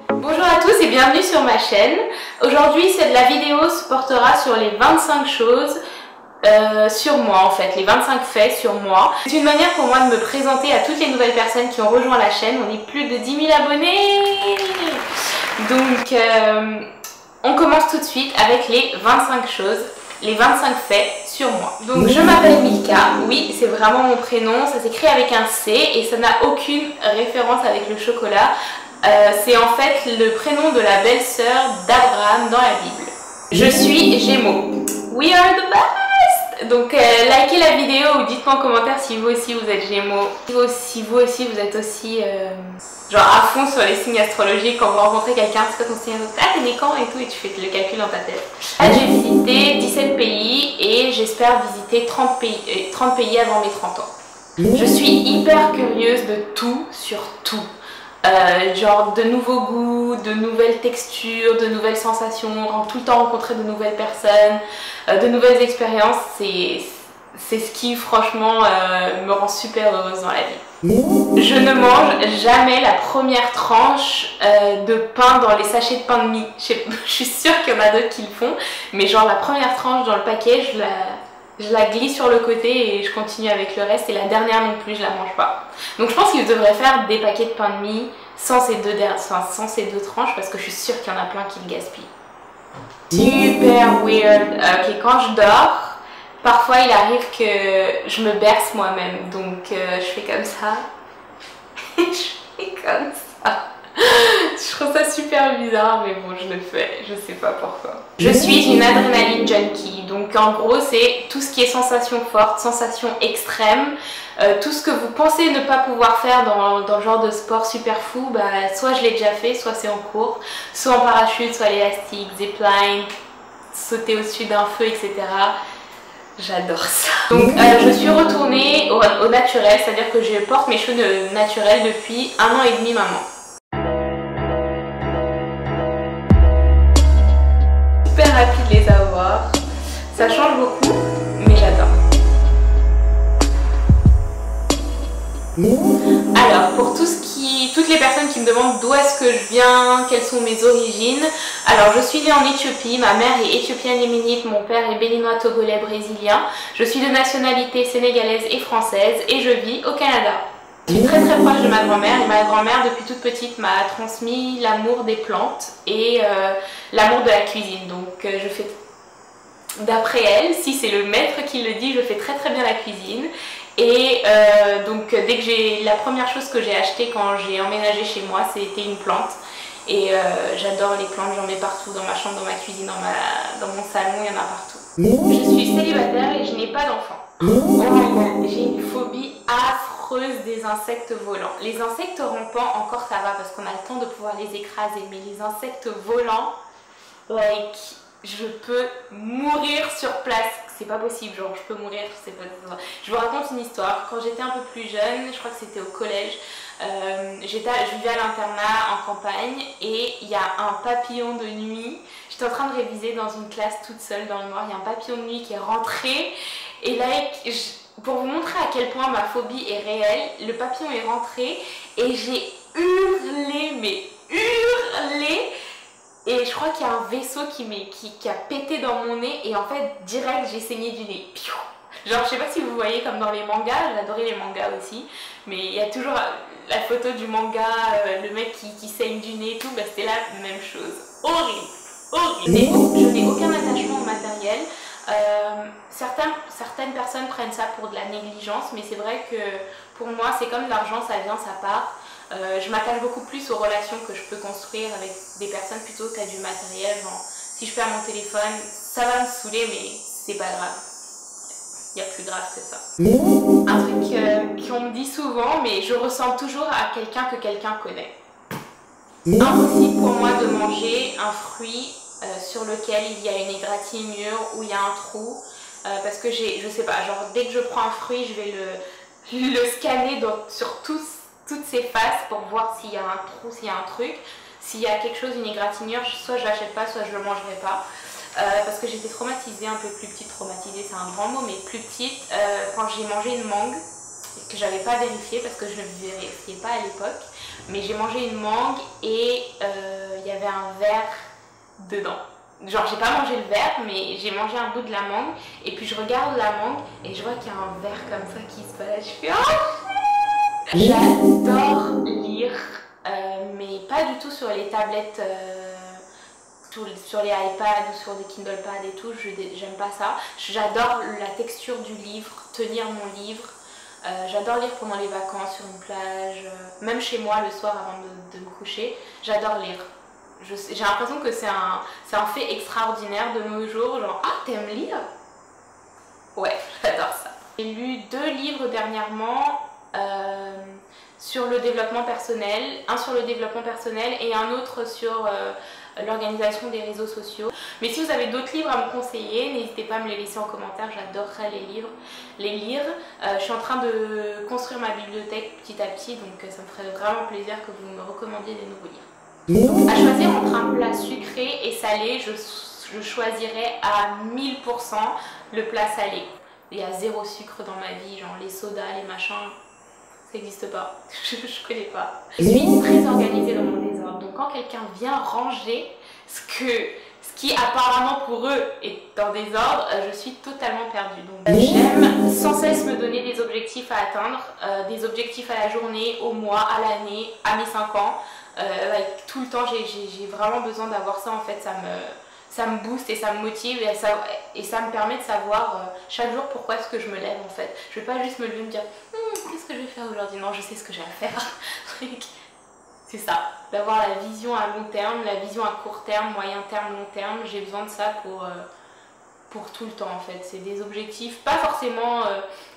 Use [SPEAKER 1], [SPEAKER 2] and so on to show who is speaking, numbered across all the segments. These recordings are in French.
[SPEAKER 1] Bonjour à tous et bienvenue sur ma chaîne. Aujourd'hui, la vidéo se portera sur les 25 choses sur moi en fait, les 25 faits sur moi. C'est une manière pour moi de me présenter à toutes les nouvelles personnes qui ont rejoint la chaîne. On est plus de 10 000 abonnés. Donc on commence tout de suite avec les 25 choses, les 25 faits sur moi. Donc je m'appelle Milka, oui c'est vraiment mon prénom, ça s'écrit avec un C et ça n'a aucune référence avec le chocolat. C'est en fait le prénom de la belle-sœur d'Abraham dans la Bible. Je suis Gémeaux. We are the best! Donc likez la vidéo ou dites-moi en commentaire si vous aussi vous êtes Gémeaux. Si vous aussi vous êtes aussi genre à fond sur les signes astrologiques quand vous rencontrez quelqu'un, c'est quoi ton signe? Ah t'es né quand et tout et tu fais le calcul dans ta tête. Là j'ai visité 17 pays et j'espère visiter 30 pays avant mes 30 ans. Je suis hyper curieuse de tout sur tout. Genre de nouveaux goûts, de nouvelles textures, de nouvelles sensations, tout le temps rencontrer de nouvelles personnes, de nouvelles expériences, c'est ce qui franchement me rend super heureuse dans la vie. Je ne mange jamais la première tranche de pain dans les sachets de pain de mie. Je suis sûre qu'il y en a d'autres qui le font, mais genre la première tranche dans le paquet, je la glisse sur le côté et je continue avec le reste, et la dernière non plus je la mange pas. Donc je pense qu'ils devraient faire des paquets de pain de mie sans ces deux tranches, parce que je suis sûre qu'il y en a plein qui le gaspillent. Super weird. Ok, quand je dors, parfois il arrive que je me berce moi-même, donc je fais comme ça. Je fais comme ça. Je trouve ça super bizarre, mais bon, je le fais, je sais pas pourquoi. Je suis une adrénaline junkie, donc en gros c'est tout ce qui est sensation forte, sensation extrême, tout ce que vous pensez ne pas pouvoir faire dans le genre de sport super fou, bah, soit je l'ai déjà fait, soit c'est en cours, soit en parachute, soit l'élastique, zipline, sauter au-dessus d'un feu, etc. J'adore ça. Donc je suis retournée au naturel, c'est-à-dire que je porte mes cheveux naturels depuis 1 an et demi maintenant. Super rapide les avoir, ça change beaucoup, mais j'adore. Alors pour toutes les personnes qui me demandent d'où est-ce que je viens, quelles sont mes origines, alors je suis née en Éthiopie, ma mère est éthiopienne yéménite, mon père est béninois, togolais, brésilien, je suis de nationalité sénégalaise et française et je vis au Canada. Je suis très proche de ma grand-mère, et ma grand-mère depuis toute petite m'a transmis l'amour des plantes et l'amour de la cuisine. Donc je fais, d'après elle, si c'est le maître qui le dit, je fais très bien la cuisine. Et donc dès que la première chose que j'ai achetée quand j'ai emménagé chez moi, c'était une plante. Et j'adore les plantes, j'en mets partout, dans ma chambre, dans ma cuisine, dans mon salon, il y en a partout. Je suis célibataire et je n'ai pas d'enfant. Oh, j'ai une phobie affreuse des insectes volants. Les insectes rampants, encore ça va parce qu'on a le temps de pouvoir les écraser, mais les insectes volants, like, je peux mourir sur place. C'est pas possible, genre je peux mourir, c'est pas... Je vous raconte une histoire. Quand j'étais un peu plus jeune, je crois que c'était au collège, je vivais à l'internat en campagne et il y a un papillon de nuit. J'étais en train de réviser dans une classe toute seule dans le noir, il y a un papillon de nuit qui est rentré et là, pour vous montrer à quel point ma phobie est réelle, le papillon est rentré et j'ai hurlé, mais hurlé. Et je crois qu'il y a un vaisseau qui a pété dans mon nez et en fait direct j'ai saigné du nez. Genre je sais pas si vous voyez comme dans les mangas, j'adorais les mangas aussi, mais il y a toujours la photo du manga, le mec qui saigne du nez et tout, bah c'était la même chose. Horrible, horrible. Je n'ai aucun attachement au matériel. Certaines personnes prennent ça pour de la négligence, mais c'est vrai que pour moi c'est comme de l'argent, ça vient, ça part. Je m'attache beaucoup plus aux relations que je peux construire avec des personnes plutôt qu'à du matériel. Genre, si je perds mon téléphone, ça va me saouler, mais c'est pas grave. Il y a plus grave que ça. Un truc qu'on me dit souvent, mais je ressemble toujours à quelqu'un que quelqu'un connaît. Impossible pour moi de manger un fruit sur lequel il y a une égratignure ou il y a un trou, parce que je sais pas, genre dès que je prends un fruit, je vais le scanner sur toutes ses faces pour voir s'il y a un trou, s'il y a un truc. S'il y a quelque chose, une égratignure, soit je l'achète pas, soit je le mangerai pas. Parce que j'étais traumatisée, un peu plus petite, traumatisée c'est un grand mot, mais plus petite, quand j'ai mangé une mangue, que j'avais pas vérifié parce que je ne vérifiais pas à l'époque. mais j'ai mangé une mangue et il y avait un verre dedans. Genre j'ai pas mangé le verre, mais j'ai mangé un bout de la mangue et puis je regarde la mangue et je vois qu'il y a un verre comme ça qui se balade. Je fais oh, j'adore lire, mais pas du tout sur les tablettes, sur les iPads ou sur des Kindle Pad et tout. J'aime pas ça. J'adore la texture du livre, tenir mon livre. J'adore lire pendant les vacances sur une plage, même chez moi le soir avant de me coucher. J'adore lire. J'ai l'impression que c'est un fait extraordinaire de nos jours, genre « Ah, t'aimes lire ?» Ouais, j'adore ça. J'ai lu 2 livres dernièrement sur le développement personnel, un sur le développement personnel et un autre sur l'organisation des réseaux sociaux. Mais si vous avez d'autres livres à me conseiller, n'hésitez pas à me les laisser en commentaire, j'adorerais les lire. Je suis en train de construire ma bibliothèque petit à petit, donc ça me ferait vraiment plaisir que vous me recommandiez des nouveaux livres. À choisir entre un plat sucré et salé, je choisirais à 1000% le plat salé. Il y a 0 sucre dans ma vie, genre les sodas, les machins, ça n'existe pas, je connais pas. Je suis très organisée dans mon désordre, donc quand quelqu'un vient ranger ce qui apparemment pour eux est en désordre, je suis totalement perdue. Donc j'aime sans cesse me donner des objectifs à atteindre, des objectifs à la journée, au mois, à l'année, à mes 5 ans. Tout le temps j'ai vraiment besoin d'avoir ça en fait, ça me booste et ça me motive et ça me permet de savoir chaque jour pourquoi est-ce que je me lève en fait. Je vais pas juste me lever et me dire qu'est-ce que je vais faire aujourd'hui, non je sais ce que j'ai à faire. C'est ça, d'avoir la vision à long terme, la vision à court terme, moyen terme, long terme, j'ai besoin de ça pour tout le temps en fait. C'est des objectifs, pas forcément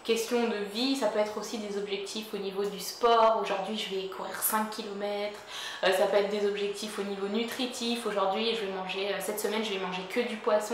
[SPEAKER 1] question de vie, ça peut être aussi des objectifs au niveau du sport. Aujourd'hui je vais courir 5 km, ça peut être des objectifs au niveau nutritif. Aujourd'hui je vais manger, cette semaine je vais manger que du poisson,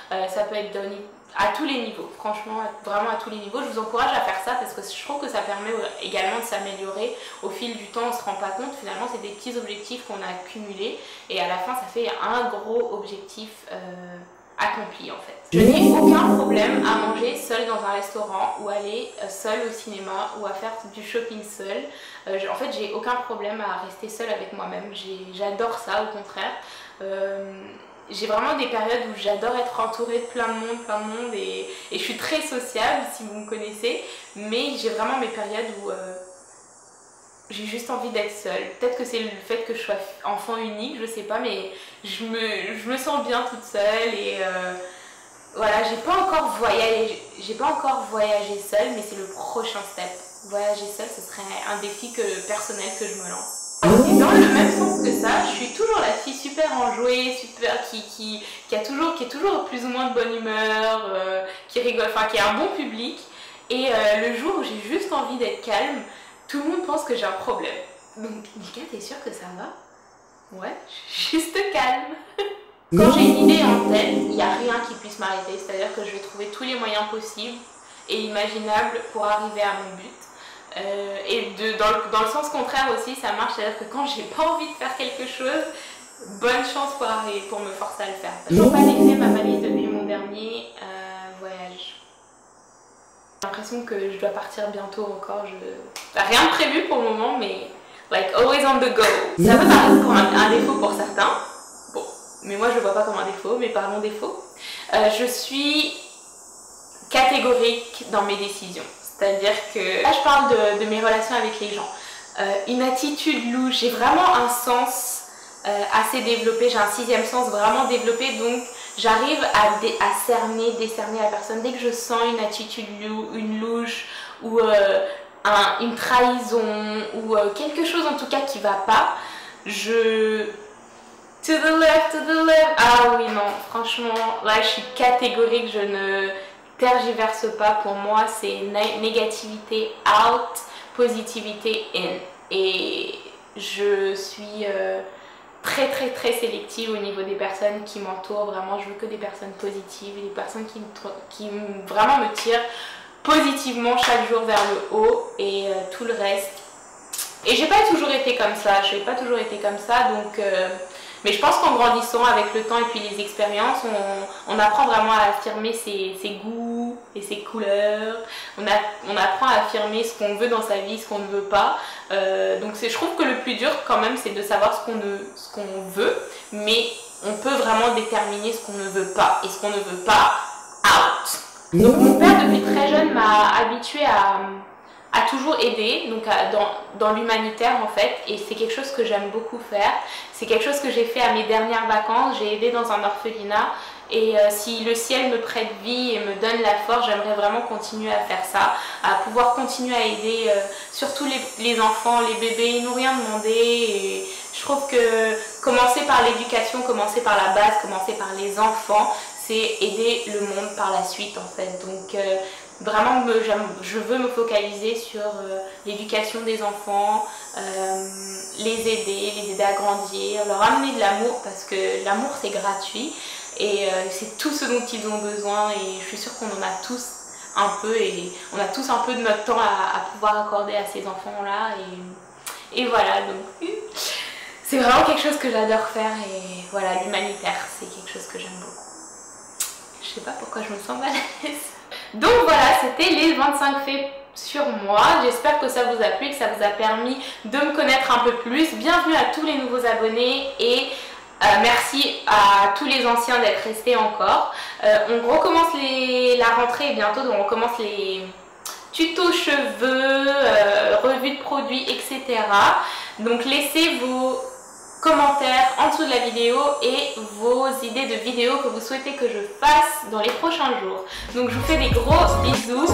[SPEAKER 1] ça peut être à tous les niveaux, franchement vraiment à tous les niveaux. Je vous encourage à faire ça parce que je trouve que ça permet également de s'améliorer au fil du temps. On se rend pas compte, finalement c'est des petits objectifs qu'on a accumulés et à la fin ça fait un gros objectif accompli en fait. Je n'ai aucun problème à manger seule dans un restaurant ou aller seule au cinéma ou à faire du shopping seule. En fait j'ai aucun problème à rester seule avec moi-même, j'adore ça au contraire. J'ai vraiment des périodes où j'adore être entourée de plein de monde et je suis très sociable si vous me connaissez, mais j'ai vraiment mes périodes où j'ai juste envie d'être seule. Peut-être que c'est le fait que je sois enfant unique, je sais pas, mais je me sens bien toute seule et voilà, j'ai pas encore voyagé seule, mais c'est le prochain step. Voyager seule, ce serait un défi personnel que je me lance. Et dans le même sens que ça, je suis toujours la fille super enjouée, qui est toujours plus ou moins de bonne humeur, qui rigole, enfin qui a un bon public. Et le jour où j'ai juste envie d'être calme, tout le monde pense que j'ai un problème. Donc, Nika, t'es sûre que ça va? Ouais, je suis juste calme. Quand j'ai une idée en tête, il n'y a rien qui puisse m'arrêter. C'est-à-dire que je vais trouver tous les moyens possibles et imaginables pour arriver à mon but. Et dans le sens contraire aussi, ça marche. C'est-à-dire que quand j'ai pas envie de faire quelque chose, bonne chance pour me forcer à le faire. Je n'ai pas défait ma valise depuis mon dernier voyage. J'ai l'impression que je dois partir bientôt encore. Rien de prévu pour le moment, mais like always on the go. Ça peut paraître comme un défaut pour certains. Bon, mais moi je le vois pas comme un défaut, mais parlons défaut. Je suis catégorique dans mes décisions. C'est-à-dire que là je parle de mes relations avec les gens. Une attitude louche, j'ai vraiment un sens assez développé, j'ai un 6e sens vraiment développé, donc j'arrive à décerner la personne. Dès que je sens une attitude une louche ou une trahison ou quelque chose en tout cas qui va pas, to the left, ah oui non, franchement là je suis catégorique, je ne tergiverse pas. Pour moi c'est négativité out, positivité in, et je suis très sélective au niveau des personnes qui m'entourent. Vraiment je veux que des personnes positives, des personnes qui vraiment me tirent positivement chaque jour vers le haut, et tout le reste. Et j'ai pas toujours été comme ça, donc mais je pense qu'en grandissant avec le temps et puis les expériences, on apprend vraiment à affirmer ses goûts, et ses couleurs. On apprend à affirmer ce qu'on veut dans sa vie, ce qu'on ne veut pas. Donc je trouve que le plus dur quand même, c'est de savoir ce qu'on veut, mais on peut vraiment déterminer ce qu'on ne veut pas. Et ce qu'on ne veut pas, out. Donc mon père, depuis très jeune, m'a habituée à toujours aider, donc dans l'humanitaire en fait, et c'est quelque chose que j'aime beaucoup faire. C'est quelque chose que j'ai fait à mes dernières vacances. J'ai aidé dans un orphelinat, et si le ciel me prête vie et me donne la force, j'aimerais vraiment continuer à faire ça, à pouvoir continuer à aider surtout les enfants, les bébés. Ils n'ont rien demandé, et je trouve que commencer par l'éducation, commencer par la base, commencer par les enfants, c'est aider le monde par la suite en fait. Donc vraiment, je veux me focaliser sur l'éducation des enfants, les aider à grandir, leur amener de l'amour, parce que l'amour c'est gratuit et c'est tout ce dont ils ont besoin, et je suis sûre qu'on en a tous un peu, et on a tous un peu de notre temps à pouvoir accorder à ces enfants-là, et voilà, donc c'est vraiment quelque chose que j'adore faire, et voilà, l'humanitaire c'est quelque chose que j'aime beaucoup. Je sais pas pourquoi je me sens mal à l'aise. Donc voilà, c'était les 25 faits sur moi. J'espère que ça vous a plu, que ça vous a permis de me connaître un peu plus. Bienvenue à tous les nouveaux abonnés, et merci à tous les anciens d'être restés encore. On recommence la rentrée bientôt, donc on recommence les tutos cheveux, revues de produits, etc. Donc laissez vos commentaires en dessous de la vidéo et vos idées de vidéos que vous souhaitez que je fasse dans les prochains jours. Donc je vous fais des gros bisous